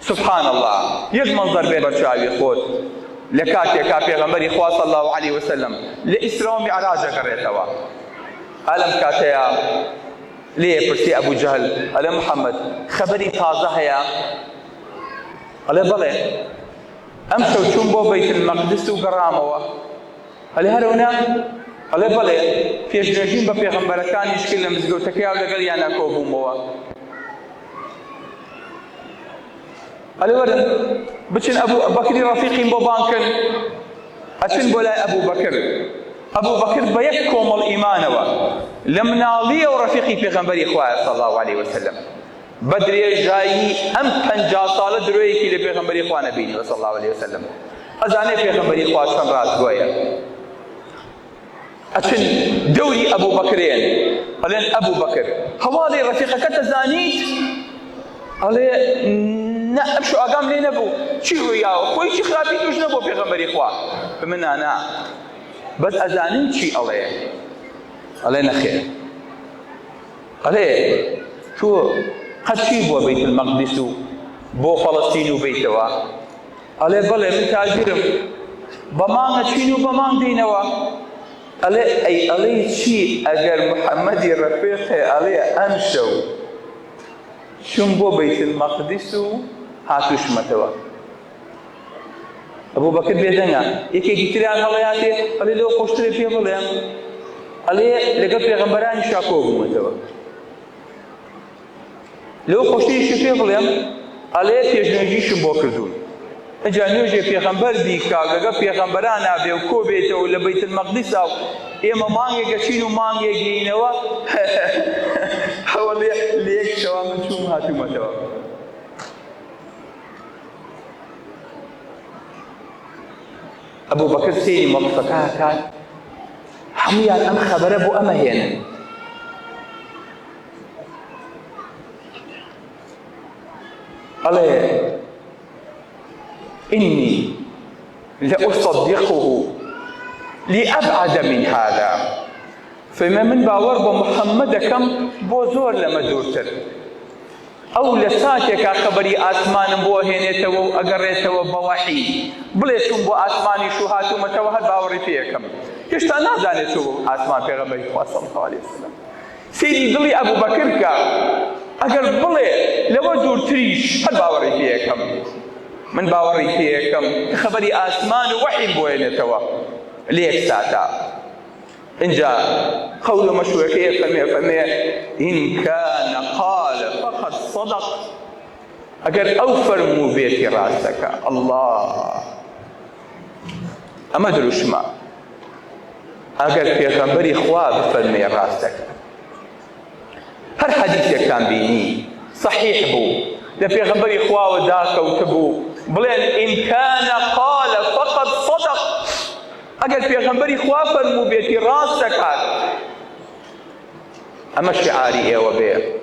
سبحان الله يك منظر بين برشاوي خود لكاتي كافي غمبري خوا صلى الله عليه وسلم لإسراء معراج قريتوا ألم كاتيا ليه برسي أبو جهل ألم محمد خبري تازة هيا ألم بلي أمشوا شنبو بيت المقدس وقراموا ألم هرونا ألم بلي في جنجين ببيغمبر كان يشكل مزقو تكيا ولقل يانا كوبو موا ألم ورن بچن أبو بكر رفيقين ببانكن أچن بولاي أبو بكر بيككم الإيمان لم نالي ورفيقي في غنبري إخوة صلى الله عليه وسلم بدري جاي أم 50 سال درويكي لبي غنبري إخوة نبيني صلى الله عليه وسلم أزاني في غنبري إخوة شن راس قوية أچن دوري أبو بكرين قالين أبو بكر هوالي رفيقك تزانيت قالين نا أمشو أقام لي نبو شو وياه خوي شي خرابي توش نبو في غنبري إخوة فمن أنا بس أزانين شي عليه علينا خير عليه شو قد شي بو بيت المقدس بو فلسطين وبيتوا عليه بلي من تاجرم بمان تشينو بمان دينوا عليه أي عليه شي أجر محمد رفيقه عليه أمشوا شنبو بيت المقدس هاتوش متوا أبو بكر بيدنا يكي كتيران هلاياتي عليه لو خوشتري فيه بليان عليه لقى پیغمبران شاكو بمتوا لو خوشتري شفيه بليان عليه تيجنجي شنبو كردون اجا نوجي پیغمبر بيكا لقى پیغمبران ابي وكو بيتو لبيت المقدس او اما مانگي گچينو مانگي گينوا حوالي ليك شوا من شوم هاتو متوا أبو بكر سيري مقصكها كان حميان أم خبر أبو أما هنا قال إني لأصدقه لأبعد من هذا فما من باور بمحمد كم بوزور لما دورتر أو لساتك خبري آسمان بو هينيتو أقريتو بوحي بليشون بو آسماني شو هاتو متوهد باوري فيكم كشتا نازاني شو آسمان في غبري صلى الله عليه وسلم سيدي دلي أبو بكر كا أقر بلي لو دور تريش هل باوري فيكم من باوري فيكم خبري آسمان وحي بو هينيتو ليك ساتا إن جاء قول مشهور كيف فمي إن كان قال فقد صدق أجر أوفر مو بيت راسك الله أما دروش ما أجر في غنبري خواب فرمي راسك هر حديث كان بيني صحيح بو لفي غنبري خواب ذاك وتبو بلين إن كان قال فقد صدق أجل في غنبري خوافر مو بيتي راسك أما شعاري إيه وبيه